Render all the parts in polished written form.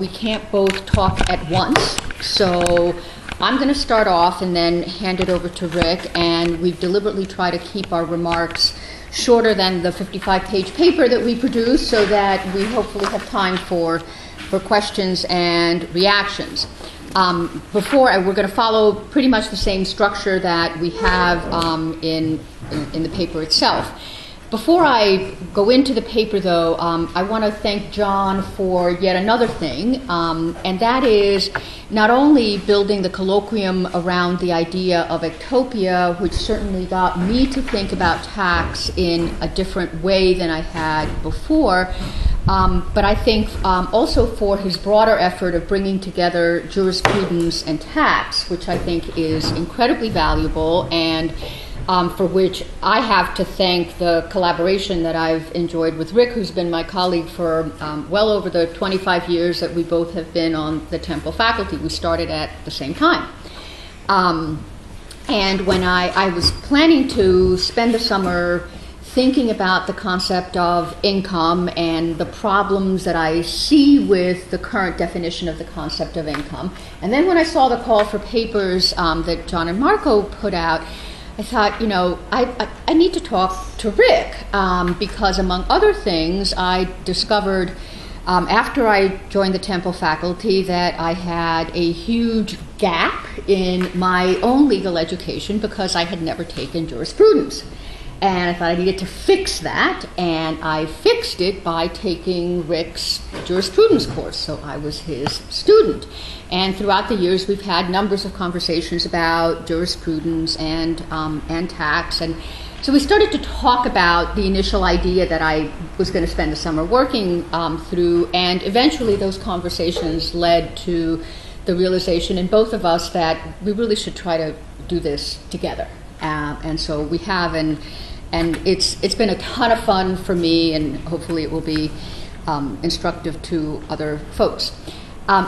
We can't both talk at once, so I'm going to start off and then hand it over to Rick, and we've deliberately tried to keep our remarks shorter than the 55-page paper that we produce so that we hopefully have time for questions and reactions. We're going to follow pretty much the same structure that we have in the paper itself. Before I go into the paper, though, I want to thank John for yet another thing, and that is not only building the colloquium around the idea of ectopia, which certainly got me to think about tax in a different way than I had before, but I think also for his broader effort of bringing together jurisprudence and tax, which I think is incredibly valuable, and for which I have to thank the collaboration that I've enjoyed with Rick, who's been my colleague for well over the 25 years that we both have been on the Temple faculty. We started at the same time. And when I was planning to spend the summer thinking about the concept of income and the problems that I see with the current definition of the concept of income, and then when I saw the call for papers that John and Marco put out, I thought, I need to talk to Rick because, among other things, I discovered after I joined the Temple faculty that I had a huge gap in my own legal education because I had never taken jurisprudence. And I thought I needed to fix that, and I fixed it by taking Rick's jurisprudence course, so I was his student. And throughout the years, we've had numbers of conversations about jurisprudence and tax, and so we started to talk about the initial idea that I was going to spend the summer working through, and eventually those conversations led to the realization in both of us that we really should try to do this together. And so we have, and it's been a ton of fun for me, and hopefully it will be instructive to other folks.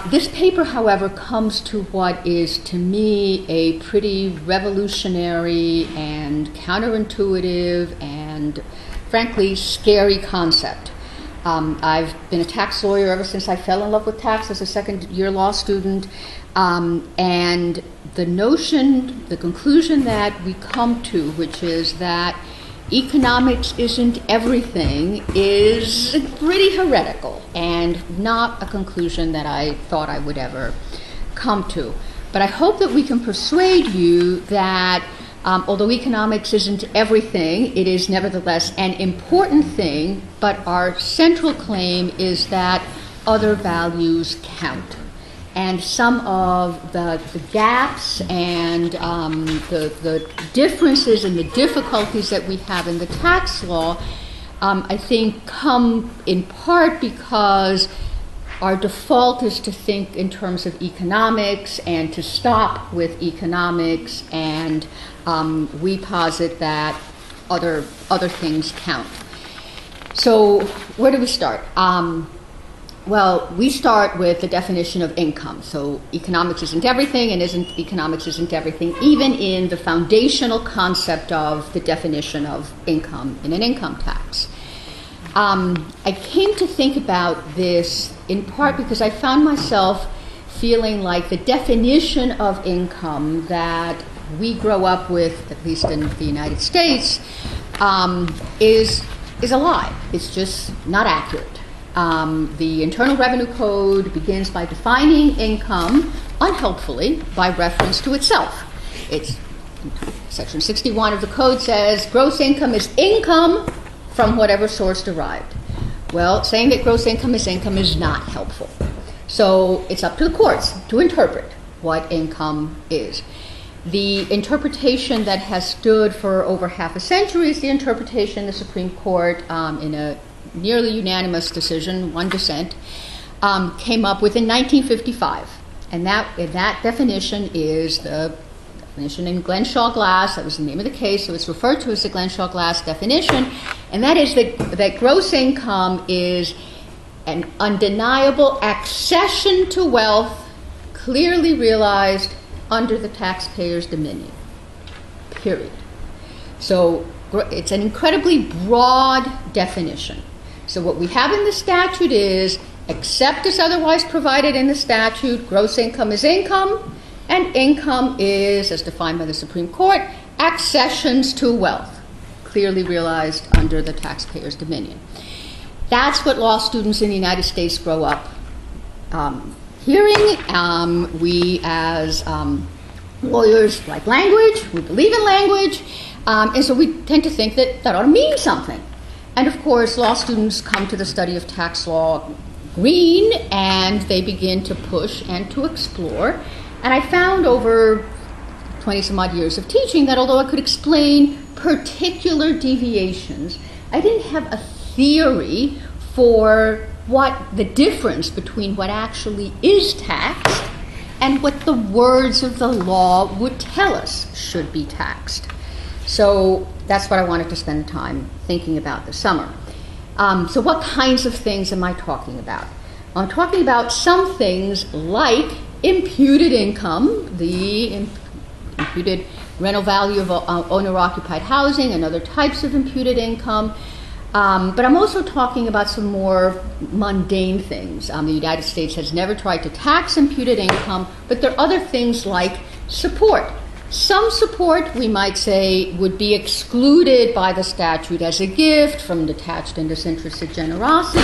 This paper, however, comes to what is, to me, a pretty revolutionary and counterintuitive and, frankly, scary concept. I've been a tax lawyer ever since I fell in love with tax as a second-year law student, and the conclusion that we come to, which is that economics isn't everything, is pretty heretical and not a conclusion that I thought I would ever come to. But I hope that we can persuade you that although economics isn't everything, it is nevertheless an important thing, but our central claim is that other values count. And some of the gaps and the differences and the difficulties that we have in the tax law, I think, come in part because our default is to think in terms of economics and to stop with economics, and we posit that other things count. So where do we start? Well, we start with the definition of income. So economics isn't everything, and economics isn't everything, even in the foundational concept of the definition of income in an income tax. I came to think about this in part because I found myself feeling like the definition of income that we grow up with, at least in the United States, is a lie. It's just not accurate. The Internal Revenue Code begins by defining income, unhelpfully, by reference to itself. It's Section 61 of the Code says gross income is income from whatever source derived. Well, saying that gross income is not helpful. So it's up to the courts to interpret what income is. The interpretation that has stood for over half a century is the interpretation the Supreme Court, in a nearly unanimous decision, one dissent, came up with in 1955. And that definition is the definition in Glenshaw Glass. That was the name of the case, so it's referred to as the Glenshaw Glass definition. And that is that gross income is an undeniable accession to wealth clearly realized under the taxpayer's dominion, period. So it's an incredibly broad definition. So what we have in the statute is except as otherwise provided in the statute, gross income is income, and income is, as defined by the Supreme Court, accessions to wealth, clearly realized under the taxpayer's dominion. That's what law students in the United States grow up hearing. We as lawyers like language, we believe in language, and so we tend to think that that ought to mean something. And of course, law students come to the study of tax law green, and they begin to push and to explore. And I found over 20 some odd years of teaching that although I could explain particular deviations, I didn't have a theory for what the difference between what actually is taxed and what the words of the law would tell us should be taxed. So that's what I wanted to spend time thinking about this summer. So what kinds of things am I talking about? I'm talking about some things like imputed income, the imputed rental value of owner-occupied housing and other types of imputed income. But I'm also talking about some more mundane things. The United States has never tried to tax imputed income, but there are other things like support. Some support, we might say, would be excluded by the statute as a gift from detached and disinterested generosity,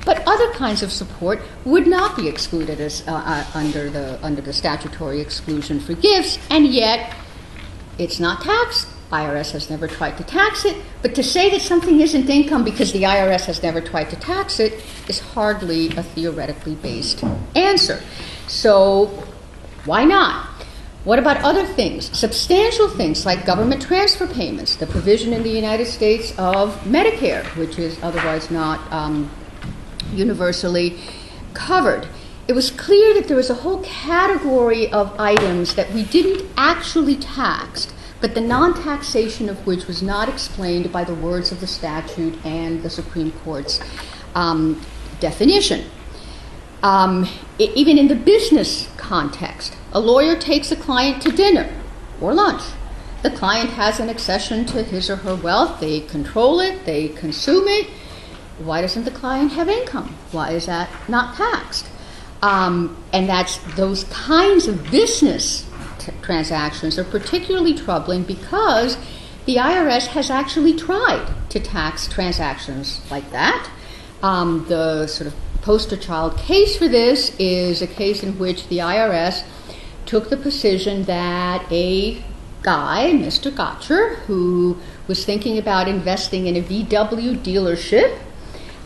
but other kinds of support would not be excluded as under the statutory exclusion for gifts, and yet it's not taxed. IRS has never tried to tax it, but to say that something isn't income because the IRS has never tried to tax it is hardly a theoretically based answer. So why not? What about other things? Substantial things like government transfer payments, the provision in the United States of Medicare, which is otherwise not universally covered. It was clear that there was a whole category of items that we didn't actually tax, but the non-taxation of which was not explained by the words of the statute and the Supreme Court's definition. Even in the business context, a lawyer takes a client to dinner or lunch. The client has an accession to his or her wealth. They control it. They consume it. Why doesn't the client have income? Why is that not taxed? And that's those kinds of business transactions are particularly troubling because the IRS has actually tried to tax transactions like that. The sort of poster child case for this is a case in which the IRS took the position that a guy, Mr. Gotcher, who was thinking about investing in a VW dealership,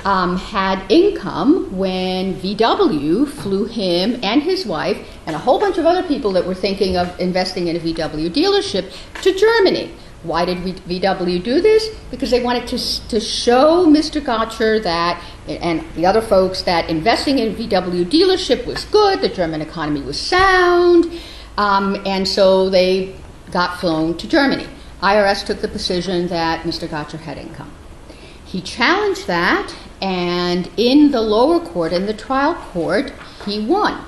had income when VW flew him and his wife and a whole bunch of other people that were thinking of investing in a VW dealership to Germany. Why did VW do this? Because they wanted to show Mr. Gotcher that, and the other folks, that investing in a VW dealership was good, the German economy was sound, and so they got flown to Germany. IRS took the position that Mr. Gotcher had income. He challenged that, and in the lower court, in the trial court, he won.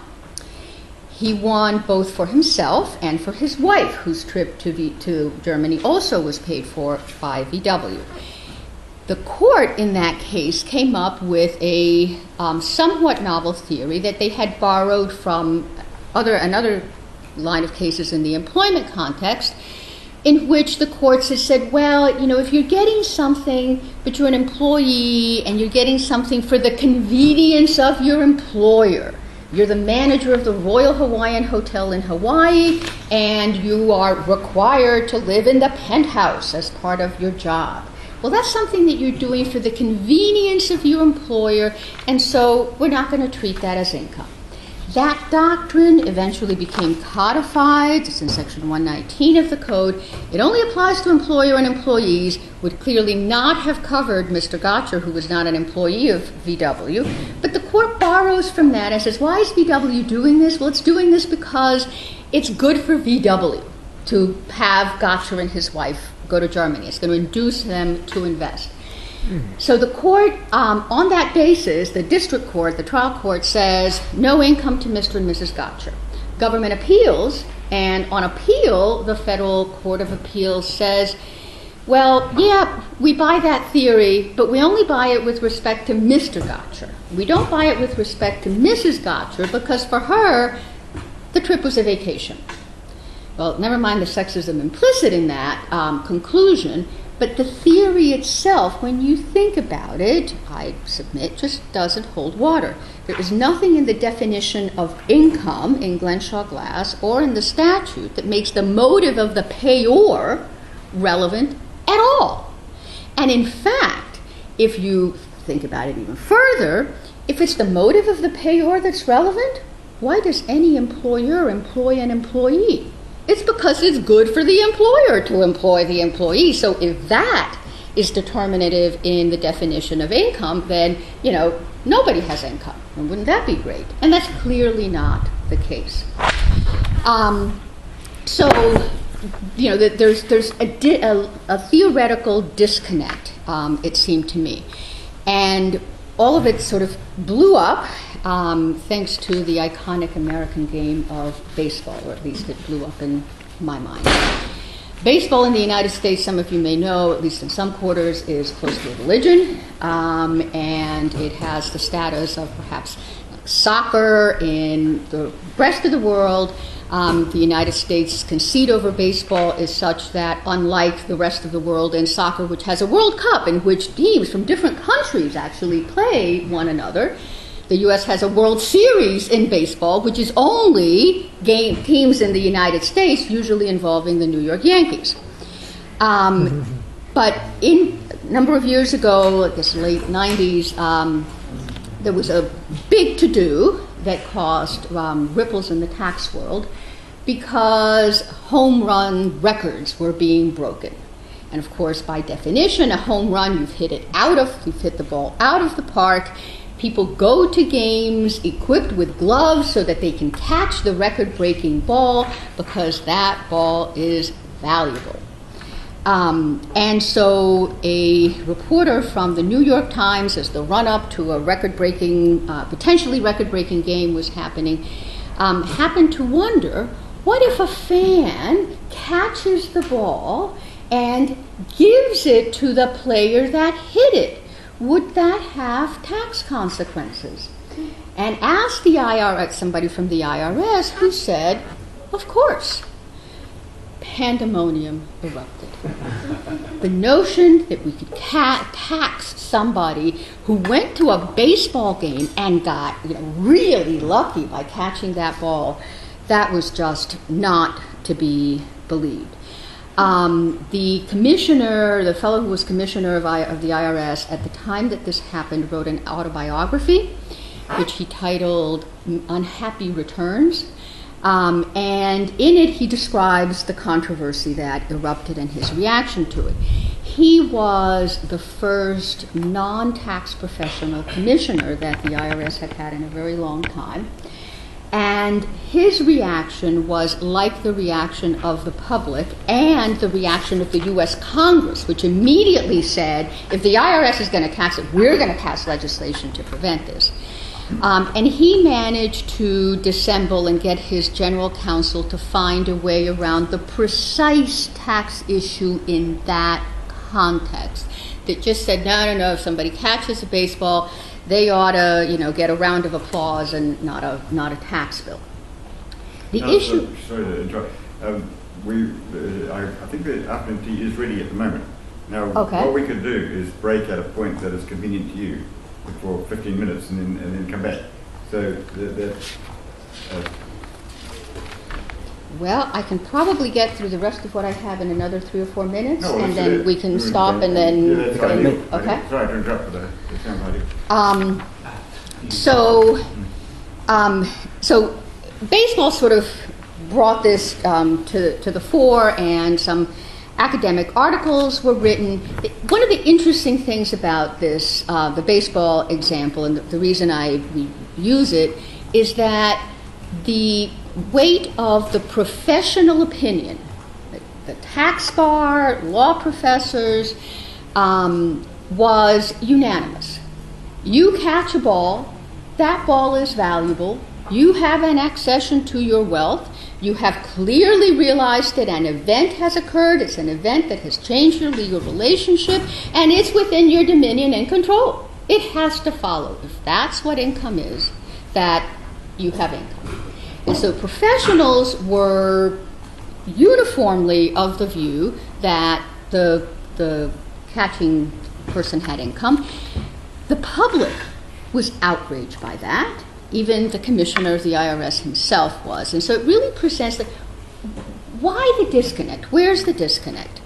He won both for himself and for his wife, whose trip to Germany also was paid for by VW. The court in that case came up with a somewhat novel theory that they had borrowed from another line of cases in the employment context, in which the courts had said, well, if you're getting something, but you're an employee and you're getting something for the convenience of your employer, you're the manager of the Royal Hawaiian Hotel in Hawaii, and you are required to live in the penthouse as part of your job. Well, that's something that you're doing for the convenience of your employer, and so we're not going to treat that as income. That doctrine eventually became codified. It's in Section 119 of the Code. It only applies to employer and employees, would clearly not have covered Mr. Gotcher, who was not an employee of VW. But the court borrows from that and says, why is VW doing this? Well, it's doing this because it's good for VW to have Gotcher and his wife go to Germany. It's going to induce them to invest. So the court, on that basis, the district court, the trial court, says no income to Mr. and Mrs. Gotcher. Government appeals, and on appeal, the Federal Court of Appeals says Well, yeah, we buy that theory, but we only buy it with respect to Mr. Gotcher. We don't buy it with respect to Mrs. Gotcher because for her, the trip was a vacation. Well, never mind the sexism implicit in that conclusion, but the theory itself, when you think about it, I submit, just doesn't hold water. There is nothing in the definition of income in Glenshaw Glass or in the statute that makes the motive of the payor relevant at all. And in fact, if you think about it even further, if it's the motive of the payor that's relevant, why does any employer employ an employee? It's because it's good for the employer to employ the employee. So if that is determinative in the definition of income, then, nobody has income. And wouldn't that be great? And that's clearly not the case. There's a theoretical disconnect, it seemed to me. And all of it sort of blew up thanks to the iconic American game of baseball, or at least it blew up in my mind. Baseball in the United States, some of you may know, at least in some quarters, is close to a religion, and it has the status of perhaps soccer in the rest of the world. The United States' conceit over baseball is such that, unlike the rest of the world in soccer, which has a World Cup in which teams from different countries actually play one another, the U.S. has a World Series in baseball, which is only teams in the United States, usually involving the New York Yankees. But a number of years ago, I guess late 90s, there was a big to-do that caused ripples in the tax world because home run records were being broken. And of course, by definition, a home run, you've hit the ball out of the park. People go to games equipped with gloves so that they can catch the record-breaking ball because that ball is valuable. And so a reporter from the New York Times, as the run-up to a potentially record-breaking game was happening, happened to wonder, what if a fan catches the ball and gives it to the player that hit it? Would that have tax consequences? And asked the IRS, somebody from the IRS, who said, of course. Pandemonium erupted. The notion that we could tax somebody who went to a baseball game and got really lucky by catching that ball, that was just not to be believed. The commissioner, the fellow who was commissioner of the IRS at the time that this happened, wrote an autobiography, which he titled Unhappy Returns. And in it, he describes the controversy that erupted and his reaction to it. He was the first non-tax professional commissioner that the IRS had had in a very long time. And his reaction was like the reaction of the public and the reaction of the U.S. Congress, which immediately said, if the IRS is going to tax it, we're going to pass legislation to prevent this. And he managed to dissemble and get his general counsel to find a way around the precise tax issue in that context that just said, no, if somebody catches a baseball, they ought to, get a round of applause and not a tax bill. Issue. Sorry to interrupt. I think the afternoon tea is ready at the moment. Now, What we could do is break at a point that is convenient to you for 15 minutes and then come back. So Well, I can probably get through the rest of what I have in ananother 3 or 4 minutes, and then we can stop and then. Yeah, that's ideal. Okay. Sorry to interrupt, but it sounds ideal. So baseball sort of brought this to the fore, and some academic articles were written. One of the interesting things about this, the baseball example, and the reason we use it, is that the weight of the professional opinion, the tax bar, law professors, was unanimous. You catch a ball, that ball is valuable, You have an accession to your wealth. You have clearly realized that an event has occurred. It's an event that has changed your legal relationship, and it's within your dominion and control. It has to follow, if that's what income is, that you have income. And so professionals were uniformly of the view that the catching person had income. The public was outraged by that. Even the commissioner of the IRS himself was. And so it really presents that, why the disconnect? Where's the disconnect?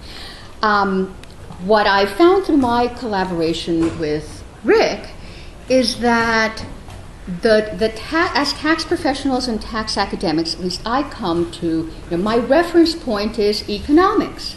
What I found through my collaboration with Rick is that as tax professionals and tax academics, at least I come to, my reference point is economics.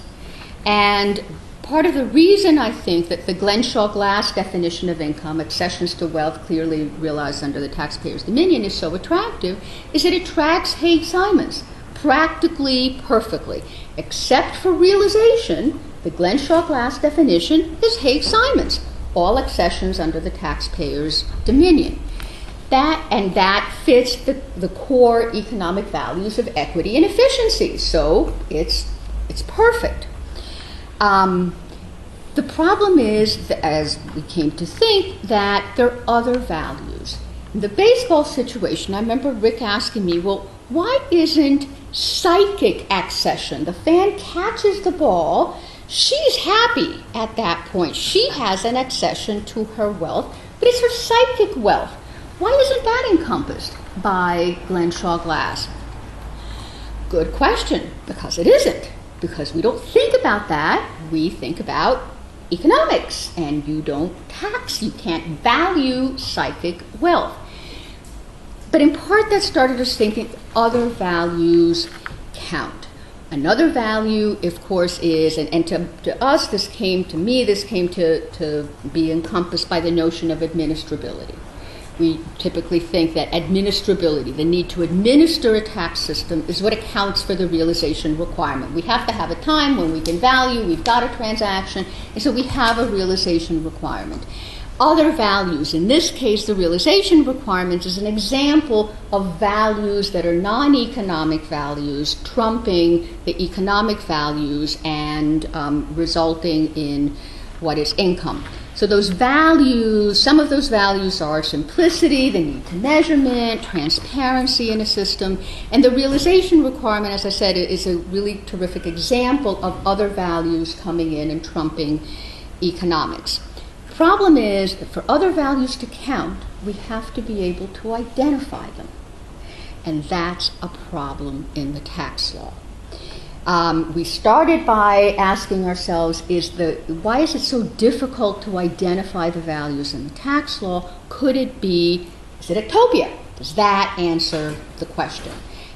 And part of the reason I think that the Glenshaw-Glass definition of income, accessions to wealth clearly realized under the taxpayer's dominion, is so attractive is that it tracks Haig-Simons practically perfectly. Except for realization, the Glenshaw-Glass definition is Haig-Simons, all accessions under the taxpayer's dominion. That fits the core economic values of equity and efficiency, so it's perfect. The problem is, as we came to think, that there are other values. In the baseball situation, I remember Rick asking me, well, why isn't psychic accession? The fan catches the ball, she's happy at that point. She has an accession to her wealth, but it's her psychic wealth. Why isn't that encompassed by Glenshaw-Glass? Good question, because it isn't. Because we don't think about that, we think about economics, and you don't tax, you can't value psychic wealth. But in part that started us thinking other values count. Another value, of course, is, and to us, this came to be encompassed by the notion of administrability. We typically think that administrability, the need to administer a tax system, is what accounts for the realization requirement. We have to have a time when we can value, we've got a transaction, and so we have a realization requirement. Other values, in this case the realization requirement, is an example of values that are non-economic values trumping the economic values and resulting in what is income. So those values, some of those values are simplicity, the need to measurement, transparency in a system, and the realization requirement, as I said, is a really terrific example of other values coming in and trumping economics. The problem is that for other values to count, we have to be able to identify them. And that's a problem in the tax law. We started by asking ourselves, why is it so difficult to identify the values in the tax law? Could it be, is it ectopia? Does that answer the question?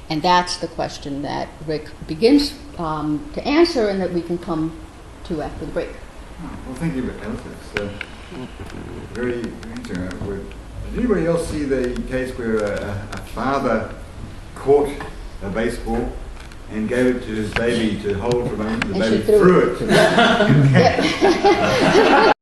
And that's the question that Rick begins to answer and that we can come to after the break. Well, thank you, Alice. It's very interesting. Did anybody else see the case where a father caught a baseball and gave it to his baby to hold for a moment? The baby threw it.